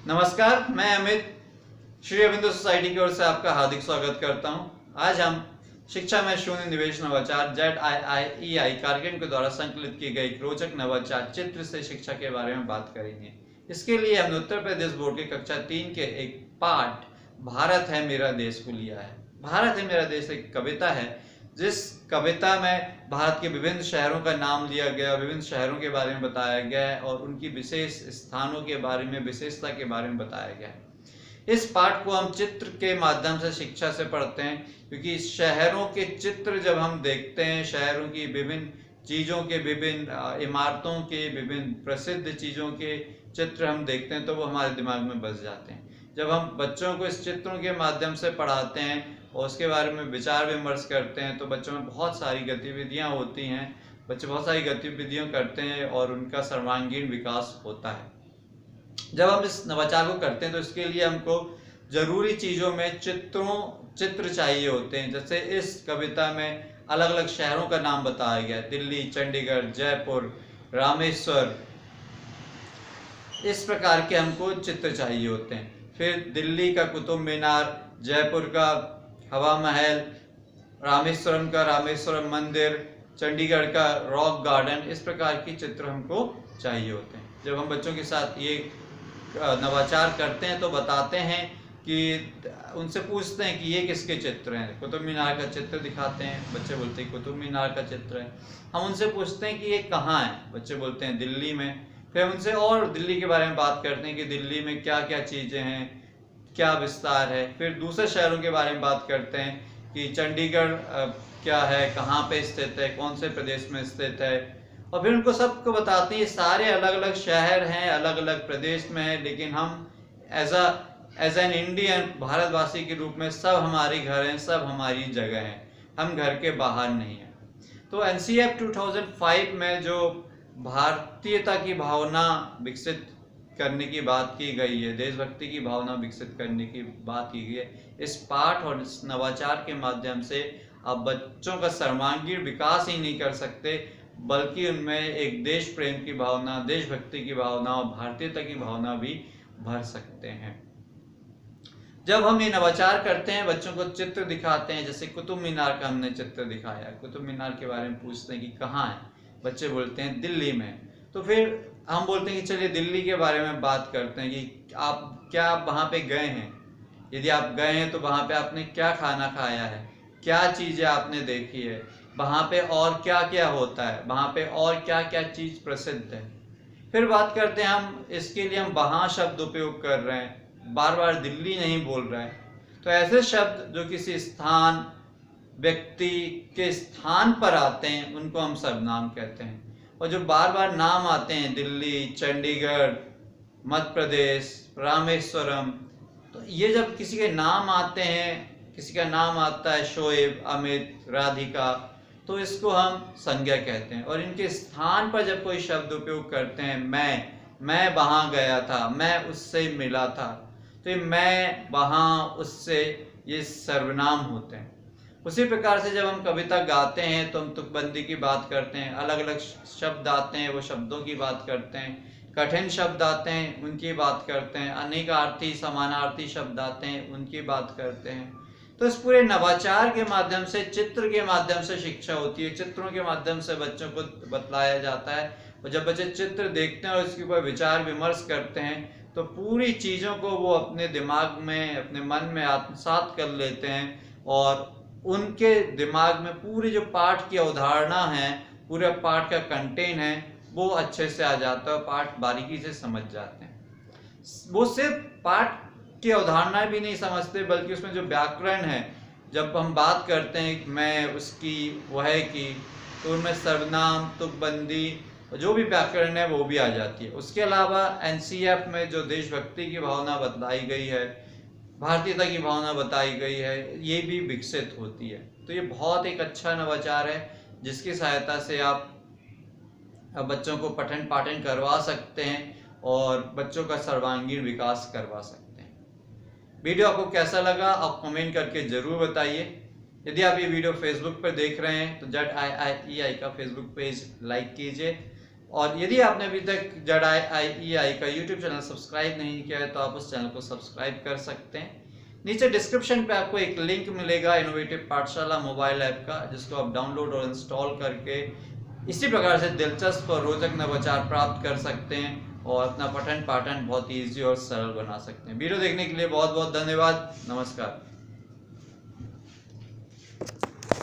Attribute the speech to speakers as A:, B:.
A: नमस्कार, मैं अमित श्री अरविंदो सोसाइटी की ओर से आपका हार्दिक स्वागत करता हूं। आज हम शिक्षा में शून्य निवेश नवाचार ZIIEI कार्यक्रम के द्वारा संकलित की गई रोचक नवाचार चित्र से शिक्षा के बारे में बात करेंगे। इसके लिए हमने उत्तर प्रदेश बोर्ड की कक्षा 3 के एक पाठ भारत है मेरा देश को लिया है। भारत है मेरा देश एक कविता है, जिस कविता में भारत के विभिन्न शहरों का नाम लिया गया, विभिन्न शहरों के बारे में बताया गया है और उनकी विशेष स्थानों के बारे में, विशेषता के बारे में बताया गया है। इस पाठ को हम चित्र के माध्यम से शिक्षा से पढ़ते हैं, क्योंकि शहरों के चित्र जब हम देखते हैं, शहरों की विभिन्न चीज़ों के, विभिन्न इमारतों के, विभिन्न प्रसिद्ध चीज़ों के चित्र हम देखते हैं तो वो हमारे दिमाग में बस जाते हैं। जब हम बच्चों को इस चित्रों के माध्यम से पढ़ाते हैं और उसके बारे में विचार विमर्श करते हैं तो बच्चों में बहुत सारी गतिविधियाँ होती हैं, बच्चे बहुत सारी गतिविधियाँ करते हैं और उनका सर्वांगीण विकास होता है। जब हम इस नवाचार को करते हैं तो इसके लिए हमको जरूरी चीज़ों में चित्र चाहिए होते हैं। जैसे इस कविता में अलग अलग शहरों का नाम बताया गया है, दिल्ली, चंडीगढ़, जयपुर, रामेश्वर, इस प्रकार के हमको चित्र चाहिए होते हैं। फिर दिल्ली का कुतुब मीनार, जयपुर का हवा महल, रामेश्वरम का रामेश्वरम मंदिर, चंडीगढ़ का रॉक गार्डन, इस प्रकार की चित्र हमको चाहिए होते हैं। जब हम बच्चों के साथ ये नवाचार करते हैं तो बताते हैं कि उनसे पूछते हैं कि ये किसके चित्र हैं। कुतुब मीनार का चित्र दिखाते हैं, बच्चे बोलते हैं कुतुब मीनार का चित्र है। हम उनसे पूछते हैं कि ये कहाँ है, बच्चे बोलते हैं दिल्ली में। फिर हम उनसे और दिल्ली के बारे में बात करते हैं कि दिल्ली में क्या क्या चीज़ें हैं, क्या विस्तार है। फिर दूसरे शहरों के बारे में बात करते हैं कि चंडीगढ़ क्या है, कहाँ पे स्थित है, कौन से प्रदेश में स्थित है। और फिर उनको सबको बताते हैं ये सारे अलग अलग शहर हैं, अलग अलग प्रदेश में हैं, लेकिन हम एज एन इंडियन, भारतवासी के रूप में सब हमारे घर हैं, सब हमारी जगह हैं, हम घर के बाहर नहीं हैं। तो NCF 2005 में जो भारतीयता की भावना विकसित करने की बात की गई है, देशभक्ति की भावना विकसित करने की बात की गई है, इस पाठ और इस नवाचार के माध्यम से आप बच्चों का सर्वांगीण विकास ही नहीं कर सकते, बल्कि उनमें एक देश प्रेम की भावना, देशभक्ति की भावना और भारतीयता की भावना भी भर सकते हैं। जब हम ये नवाचार करते हैं, बच्चों को चित्र दिखाते हैं, जैसे कुतुब मीनार का हमने चित्र दिखाया, कुतुब मीनार के बारे में पूछते हैं कि कहाँ है, बच्चे बोलते हैं दिल्ली में। तो फिर हम बोलते हैं कि चलिए दिल्ली के बारे में बात करते हैं कि आप वहाँ पे गए हैं, यदि आप गए हैं तो वहाँ पे आपने क्या खाना खाया है, क्या चीज़ें आपने देखी है, वहाँ पे और क्या क्या होता है, वहाँ पे और क्या क्या चीज़ प्रसिद्ध है। फिर बात करते हैं हम, इसके लिए हम वहाँ शब्द उपयोग कर रहे हैं, बार बार दिल्ली नहीं बोल रहे हैं। तो ऐसे शब्द जो किसी स्थान, व्यक्ति के स्थान पर आते हैं उनको हम सर्वनाम कहते हैं। और जो बार बार नाम आते हैं, दिल्ली, चंडीगढ़, मध्य प्रदेश, रामेश्वरम, तो ये जब किसी के नाम आते हैं, किसी का नाम आता है शोएब, अमित, राधिका, तो इसको हम संज्ञा कहते हैं। और इनके स्थान पर जब कोई शब्द उपयोग करते हैं, मैं वहाँ गया था, मैं उससे मिला था, तो ये मैं, वहाँ, उससे, ये सर्वनाम होते हैं। उसी प्रकार से जब हम कविता गाते हैं तो हम तुकबंदी की बात करते हैं, अलग अलग शब्द आते हैं, वो शब्दों की बात करते हैं, कठिन शब्द आते हैं, उनकी बात करते हैं, अनेकार्थी, समानार्थी शब्द आते हैं, उनकी बात करते हैं। तो इस पूरे नवाचार के माध्यम से, चित्र के माध्यम से शिक्षा होती है, चित्रों के माध्यम से बच्चों को बतलाया जाता है। और जब बच्चे चित्र देखते हैं और इसके ऊपर विचार विमर्श करते हैं तो पूरी चीज़ों को वो अपने दिमाग में, अपने मन में आत्मसात कर लेते हैं और उनके दिमाग में पूरी जो पाठ की अवधारणा है, पूरे पाठ का कंटेंट है, वो अच्छे से आ जाता है, पाठ बारीकी से समझ जाते हैं। वो सिर्फ पाठ की अवधारणा भी नहीं समझते, बल्कि उसमें जो व्याकरण है, जब हम बात करते हैं मैं, उसकी, वह की, तो उनमें सर्वनाम, तुकबंदी, जो भी व्याकरण है वो भी आ जाती है। उसके अलावा NCF में जो देशभक्ति की भावना बतलाई गई है, भारतीयता की भावना बताई गई है, ये भी विकसित होती है। तो ये बहुत एक अच्छा नवाचार है जिसकी सहायता से आप बच्चों को पठन पाठन करवा सकते हैं और बच्चों का सर्वांगीण विकास करवा सकते हैं। वीडियो आपको कैसा लगा आप कमेंट करके ज़रूर बताइए। यदि आप ये वीडियो फेसबुक पर देख रहे हैं तो ZIIEI का फेसबुक पेज लाइक कीजिए और यदि आपने अभी तक ZIIEI का यूट्यूब चैनल सब्सक्राइब नहीं किया है तो आप उस चैनल को सब्सक्राइब कर सकते हैं। नीचे डिस्क्रिप्शन पे आपको एक लिंक मिलेगा इनोवेटिव पाठशाला मोबाइल ऐप का, जिसको आप डाउनलोड और इंस्टॉल करके इसी प्रकार से दिलचस्प और रोचक नवाचार प्राप्त कर सकते हैं और अपना पठन पाठन बहुत ईजी और सरल बना सकते हैं। वीडियो देखने के लिए बहुत बहुत धन्यवाद। नमस्कार।